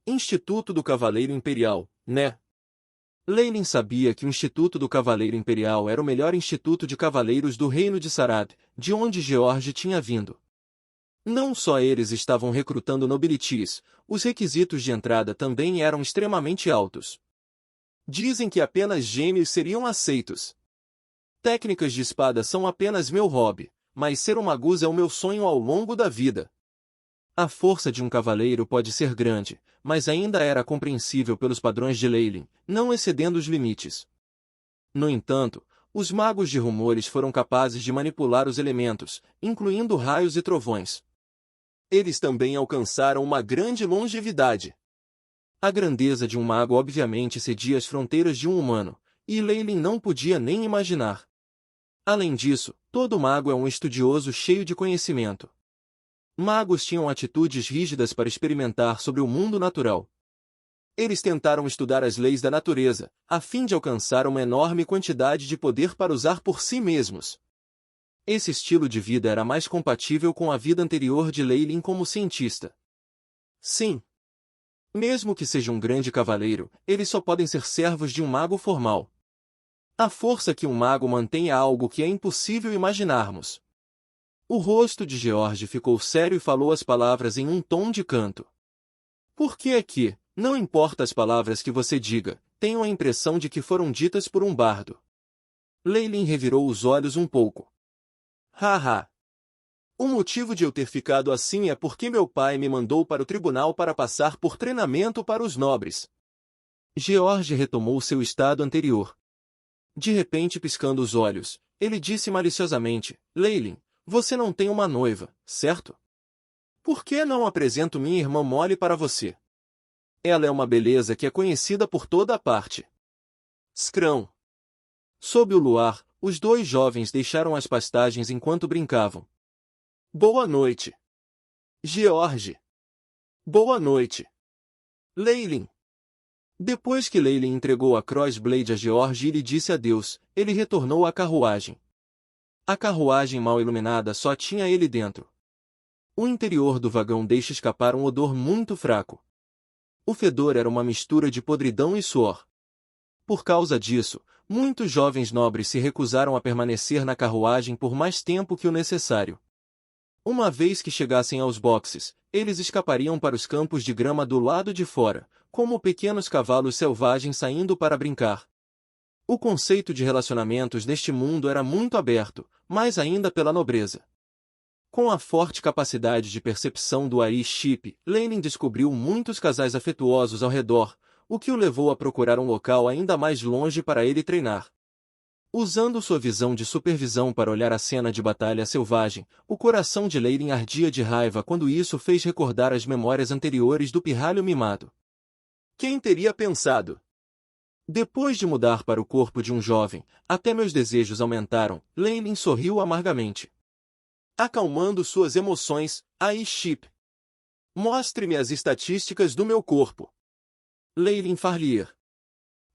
Instituto do Cavaleiro Imperial, né? Leylin sabia que o Instituto do Cavaleiro Imperial era o melhor instituto de cavaleiros do reino de Sarad, de onde George tinha vindo. Não só eles estavam recrutando nobilities, os requisitos de entrada também eram extremamente altos. Dizem que apenas gêmeos seriam aceitos. Técnicas de espada são apenas meu hobby, mas ser um magus é o meu sonho ao longo da vida. A força de um cavaleiro pode ser grande, mas ainda era compreensível pelos padrões de Leylin, não excedendo os limites. No entanto, os magos de rumores foram capazes de manipular os elementos, incluindo raios e trovões. Eles também alcançaram uma grande longevidade. A grandeza de um mago obviamente excedia as fronteiras de um humano, e Leylin não podia nem imaginar. Além disso, todo mago é um estudioso cheio de conhecimento. Magos tinham atitudes rígidas para experimentar sobre o mundo natural. Eles tentaram estudar as leis da natureza, a fim de alcançar uma enorme quantidade de poder para usar por si mesmos. Esse estilo de vida era mais compatível com a vida anterior de Leylin como cientista. Sim. Mesmo que seja um grande cavaleiro, eles só podem ser servos de um mago formal. A força que um mago mantém é algo que é impossível imaginarmos. O rosto de George ficou sério e falou as palavras em um tom de canto. Por que é que, não importa as palavras que você diga, tenho a impressão de que foram ditas por um bardo? Leylin revirou os olhos um pouco. Haha. O motivo de eu ter ficado assim é porque meu pai me mandou para o tribunal para passar por treinamento para os nobres. George retomou seu estado anterior. De repente piscando os olhos, ele disse maliciosamente, Leylin, você não tem uma noiva, certo? Por que não apresento minha irmã Molly para você? Ela é uma beleza que é conhecida por toda a parte. Scrum. Sob o luar, os dois jovens deixaram as pastagens enquanto brincavam. Boa noite. George. Boa noite. Leylin. Depois que Leylin entregou a Crossblade a George e lhe disse adeus, ele retornou à carruagem. A carruagem mal iluminada só tinha ele dentro. O interior do vagão deixa escapar um odor muito fraco. O fedor era uma mistura de podridão e suor. Por causa disso, muitos jovens nobres se recusaram a permanecer na carruagem por mais tempo que o necessário. Uma vez que chegassem aos boxes, eles escapariam para os campos de grama do lado de fora, como pequenos cavalos selvagens saindo para brincar. O conceito de relacionamentos neste mundo era muito aberto, mais ainda pela nobreza. Com a forte capacidade de percepção do AI-Chip, Leylin descobriu muitos casais afetuosos ao redor, o que o levou a procurar um local ainda mais longe para ele treinar. Usando sua visão de supervisão para olhar a cena de batalha selvagem, o coração de Leylin ardia de raiva quando isso fez recordar as memórias anteriores do pirralho mimado. Quem teria pensado? Depois de mudar para o corpo de um jovem, até meus desejos aumentaram, Leylin sorriu amargamente. Acalmando suas emoções, AI-Chip. Mostre-me as estatísticas do meu corpo. Leylin Farlier.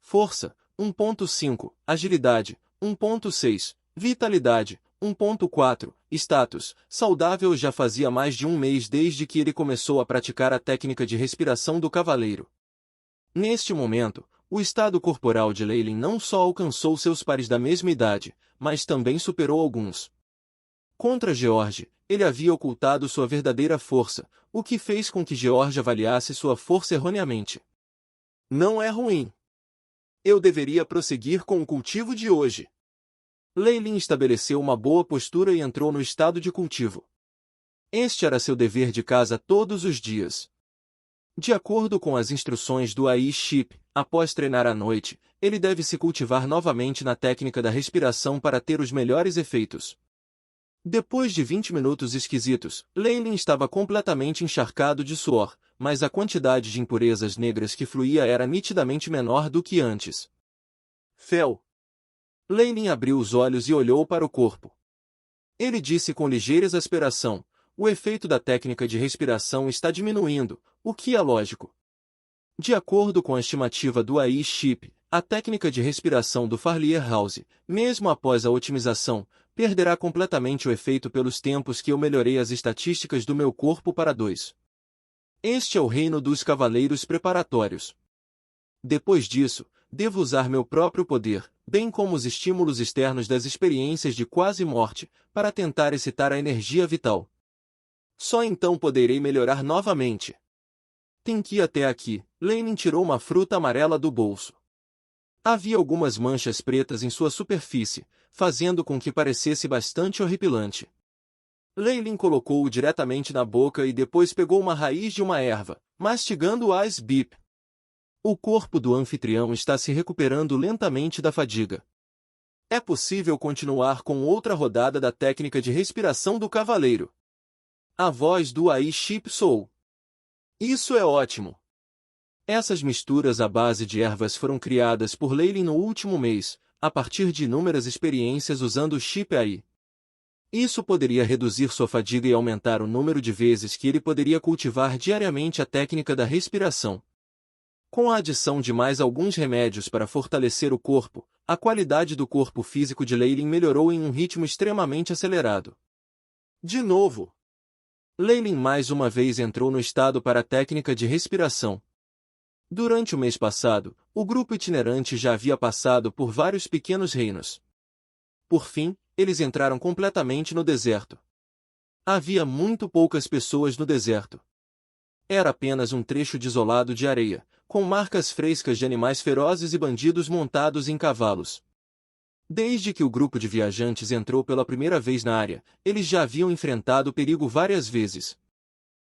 Força, 1.5, Agilidade, 1.6, Vitalidade, 1.4, Status, saudável. Já fazia mais de um mês desde que ele começou a praticar a técnica de respiração do cavaleiro. Neste momento, o estado corporal de Leylin não só alcançou seus pares da mesma idade, mas também superou alguns. Contra George, ele havia ocultado sua verdadeira força, o que fez com que George avaliasse sua força erroneamente. Não é ruim. Eu deveria prosseguir com o cultivo de hoje. Leylin estabeleceu uma boa postura e entrou no estado de cultivo. Este era seu dever de casa todos os dias. De acordo com as instruções do AI-Chip, após treinar à noite, ele deve se cultivar novamente na técnica da respiração para ter os melhores efeitos. Depois de 20 minutos esquisitos, Leylin estava completamente encharcado de suor, mas a quantidade de impurezas negras que fluía era nitidamente menor do que antes. Fel. Leylin abriu os olhos e olhou para o corpo. Ele disse com ligeira exasperação, o efeito da técnica de respiração está diminuindo, o que é lógico. De acordo com a estimativa do AI-Chip, a técnica de respiração do Farlier House, mesmo após a otimização, perderá completamente o efeito pelos tempos que eu melhorei as estatísticas do meu corpo para 2. Este é o reino dos cavaleiros preparatórios. Depois disso, devo usar meu próprio poder, bem como os estímulos externos das experiências de quase morte, para tentar excitar a energia vital. Só então poderei melhorar novamente. Tem que ir até aqui. Leyline tirou uma fruta amarela do bolso. Havia algumas manchas pretas em sua superfície, fazendo com que parecesse bastante horripilante. Leyline colocou-o diretamente na boca e depois pegou uma raiz de uma erva, mastigando o Ice Beep. O corpo do anfitrião está se recuperando lentamente da fadiga. É possível continuar com outra rodada da técnica de respiração do cavaleiro. A voz do Ai Ship Soul. Isso é ótimo. Essas misturas à base de ervas foram criadas por Leyline no último mês, a partir de inúmeras experiências usando o Ship Ai. Isso poderia reduzir sua fadiga e aumentar o número de vezes que ele poderia cultivar diariamente a técnica da respiração. Com a adição de mais alguns remédios para fortalecer o corpo, a qualidade do corpo físico de Leyline melhorou em um ritmo extremamente acelerado. De novo, Leyline mais uma vez entrou no estado para a técnica de respiração. Durante o mês passado, o grupo itinerante já havia passado por vários pequenos reinos. Por fim, eles entraram completamente no deserto. Havia muito poucas pessoas no deserto. Era apenas um trecho desolado de areia, com marcas frescas de animais ferozes e bandidos montados em cavalos. Desde que o grupo de viajantes entrou pela primeira vez na área, eles já haviam enfrentado o perigo várias vezes.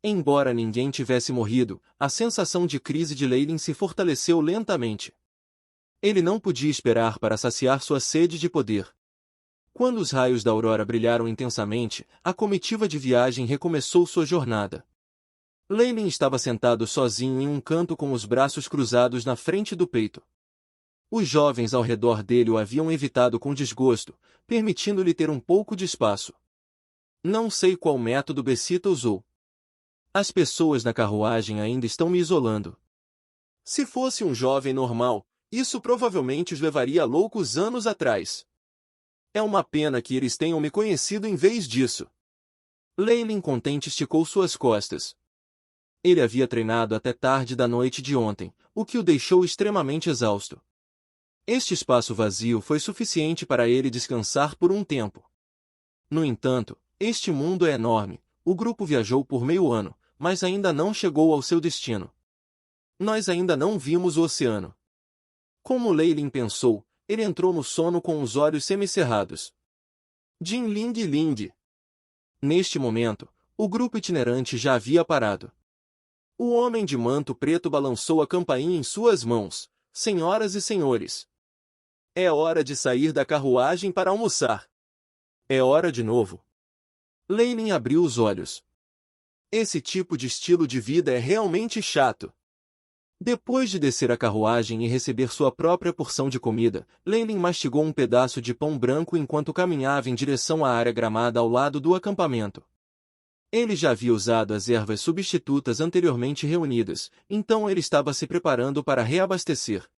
Embora ninguém tivesse morrido, a sensação de crise de Leyline se fortaleceu lentamente. Ele não podia esperar para saciar sua sede de poder. Quando os raios da aurora brilharam intensamente, a comitiva de viagem recomeçou sua jornada. Leyline estava sentado sozinho em um canto com os braços cruzados na frente do peito. Os jovens ao redor dele o haviam evitado com desgosto, permitindo-lhe ter um pouco de espaço. Não sei qual método Becita usou. As pessoas na carruagem ainda estão me isolando. Se fosse um jovem normal, isso provavelmente os levaria loucos anos atrás. É uma pena que eles tenham me conhecido em vez disso. Leyline contente esticou suas costas. Ele havia treinado até tarde da noite de ontem, o que o deixou extremamente exausto. Este espaço vazio foi suficiente para ele descansar por um tempo. No entanto, este mundo é enorme. O grupo viajou por meio ano, mas ainda não chegou ao seu destino. Nós ainda não vimos o oceano. Como Leyline pensou, ele entrou no sono com os olhos semicerrados. Jin Ling Ling. Neste momento, o grupo itinerante já havia parado. O homem de manto preto balançou a campainha em suas mãos. Senhoras e senhores. É hora de sair da carruagem para almoçar. É hora de novo. Leyline abriu os olhos. Esse tipo de estilo de vida é realmente chato. Depois de descer a carruagem e receber sua própria porção de comida, Leyline mastigou um pedaço de pão branco enquanto caminhava em direção à área gramada ao lado do acampamento. Ele já havia usado as ervas substitutas anteriormente reunidas, então ele estava se preparando para reabastecer.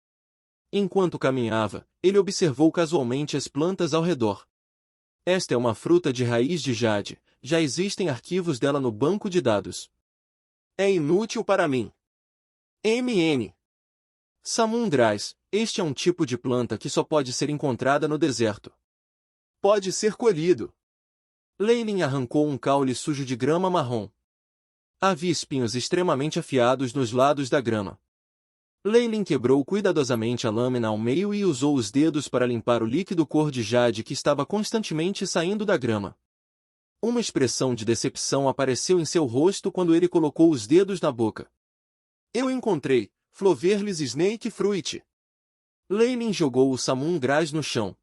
Enquanto caminhava, ele observou casualmente as plantas ao redor. Esta é uma fruta de raiz de jade, já existem arquivos dela no banco de dados. É inútil para mim. MN. Samundrais, este é um tipo de planta que só pode ser encontrada no deserto. Pode ser colhido. Leyline arrancou um caule sujo de grama marrom. Havia espinhos extremamente afiados nos lados da grama. Leyline quebrou cuidadosamente a lâmina ao meio e usou os dedos para limpar o líquido cor de jade que estava constantemente saindo da grama. Uma expressão de decepção apareceu em seu rosto quando ele colocou os dedos na boca. Eu encontrei, Flowerless Snake Fruit. Leyline jogou o Samum Gras no chão.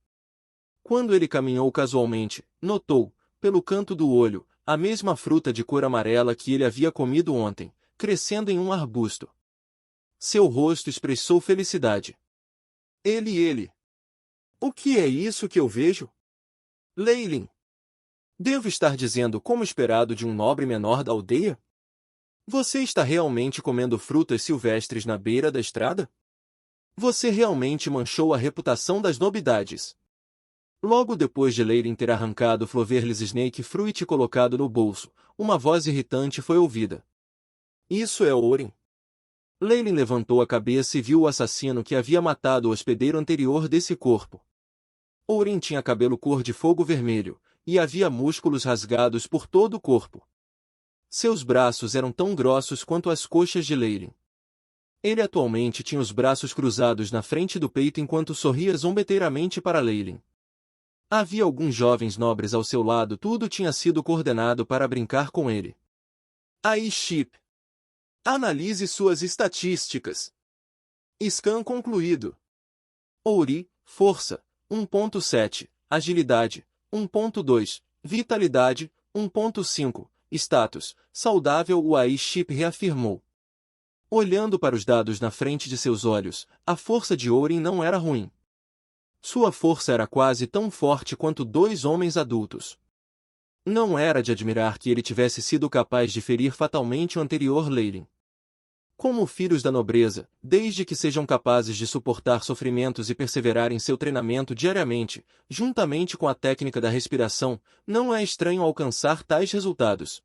Quando ele caminhou casualmente, notou, pelo canto do olho, a mesma fruta de cor amarela que ele havia comido ontem, crescendo em um arbusto. Seu rosto expressou felicidade. Ele. O que é isso que eu vejo? Leyline. Devo estar dizendo como esperado de um nobre menor da aldeia? Você está realmente comendo frutas silvestres na beira da estrada? Você realmente manchou a reputação das nobridades. Logo depois de Leyline ter arrancado Flowerless Snake Fruit e colocado no bolso, uma voz irritante foi ouvida. Isso é Orin. Leyline levantou a cabeça e viu o assassino que havia matado o hospedeiro anterior desse corpo. Orin tinha cabelo cor de fogo vermelho, e havia músculos rasgados por todo o corpo. Seus braços eram tão grossos quanto as coxas de Leyline. Ele atualmente tinha os braços cruzados na frente do peito enquanto sorria zombeteiramente para Leyline. Havia alguns jovens nobres ao seu lado, tudo tinha sido coordenado para brincar com ele. Aí, Chip. Analise suas estatísticas. Scan concluído. Ouri, força, 1.7, agilidade, 1.2, vitalidade, 1.5, status, saudável. O AI Chip reafirmou. Olhando para os dados na frente de seus olhos, a força de Orin não era ruim. Sua força era quase tão forte quanto 2 homens adultos. Não era de admirar que ele tivesse sido capaz de ferir fatalmente o anterior Leyline. Como filhos da nobreza, desde que sejam capazes de suportar sofrimentos e perseverar em seu treinamento diariamente, juntamente com a técnica da respiração, não é estranho alcançar tais resultados.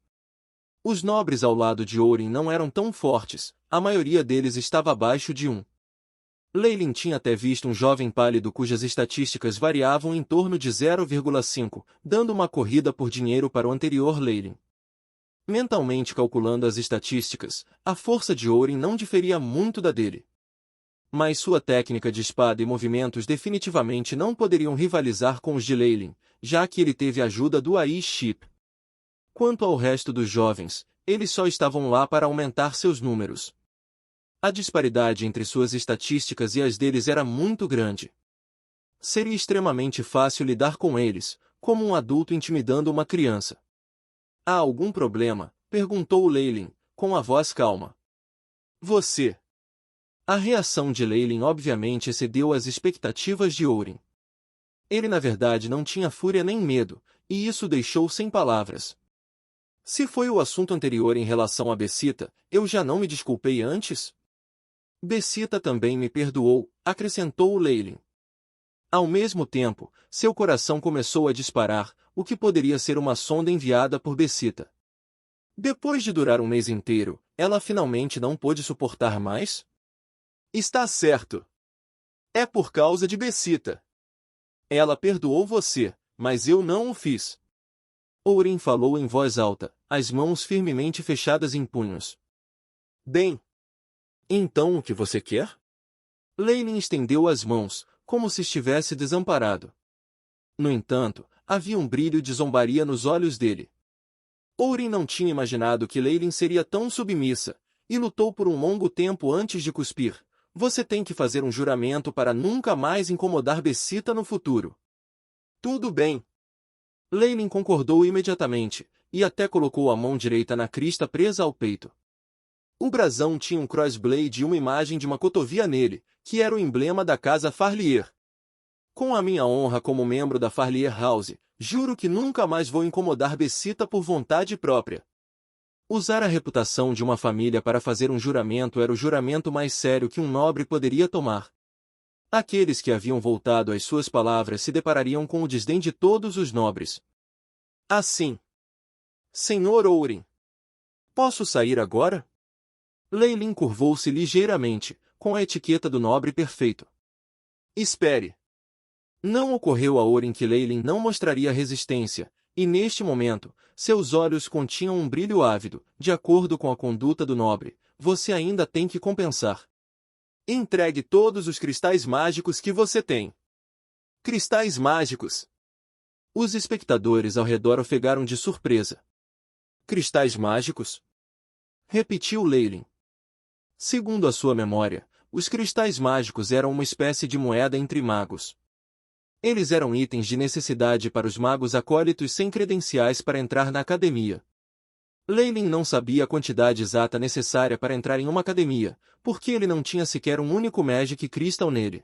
Os nobres ao lado de Orin não eram tão fortes, a maioria deles estava abaixo de 1. Leyline tinha até visto um jovem pálido cujas estatísticas variavam em torno de 0,5, dando uma corrida por dinheiro para o anterior Leyline. Mentalmente calculando as estatísticas, a força de Orin não diferia muito da dele. Mas sua técnica de espada e movimentos definitivamente não poderiam rivalizar com os de Leyline, já que ele teve a ajuda do AI Chip. Quanto ao resto dos jovens, eles só estavam lá para aumentar seus números. A disparidade entre suas estatísticas e as deles era muito grande. Seria extremamente fácil lidar com eles, como um adulto intimidando uma criança. Há algum problema? Perguntou Leyline, com a voz calma. Você. A reação de Leyline obviamente excedeu as expectativas de Orin. Ele na verdade não tinha fúria nem medo, e isso deixou sem palavras. Se foi o assunto anterior em relação a Bessita, eu já não me desculpei antes? Bessita também me perdoou, acrescentou Leyline. Ao mesmo tempo, seu coração começou a disparar, o que poderia ser uma sonda enviada por Bessita. Depois de durar um mês inteiro, ela finalmente não pôde suportar mais? Está certo. É por causa de Bessita. Ela perdoou você, mas eu não o fiz. Orin falou em voz alta, as mãos firmemente fechadas em punhos. Bem. Então o que você quer? Leyline estendeu as mãos, como se estivesse desamparado. No entanto, havia um brilho de zombaria nos olhos dele. Orin não tinha imaginado que Leyline seria tão submissa, e lutou por um longo tempo antes de cuspir. Você tem que fazer um juramento para nunca mais incomodar Bessita no futuro. Tudo bem. Leyline concordou imediatamente, e até colocou a mão direita na crista presa ao peito. O brasão tinha um crossblade e uma imagem de uma cotovia nele, que era o emblema da casa Farlier. Com a minha honra como membro da Farlier House, juro que nunca mais vou incomodar Bessita por vontade própria. Usar a reputação de uma família para fazer um juramento era o juramento mais sério que um nobre poderia tomar. Aqueles que haviam voltado às suas palavras se deparariam com o desdém de todos os nobres. Assim. Senhor Orin. Posso sair agora? Leyline curvou-se ligeiramente, com a etiqueta do nobre perfeito. Espere. Não ocorreu a Orin que Leyline não mostraria resistência, e neste momento, seus olhos continham um brilho ávido, de acordo com a conduta do nobre, você ainda tem que compensar. Entregue todos os cristais mágicos que você tem. Cristais mágicos. Os espectadores ao redor ofegaram de surpresa. Cristais mágicos? Repetiu Leyline. Segundo a sua memória, os cristais mágicos eram uma espécie de moeda entre magos. Eles eram itens de necessidade para os magos acólitos sem credenciais para entrar na academia. Leyline não sabia a quantidade exata necessária para entrar em uma academia, porque ele não tinha sequer um único Magic Crystal nele.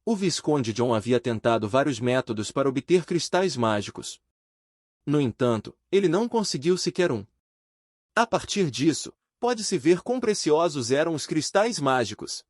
O Visconde John havia tentado vários métodos para obter cristais mágicos. No entanto, ele não conseguiu sequer um. A partir disso, pode-se ver quão preciosos eram os cristais mágicos.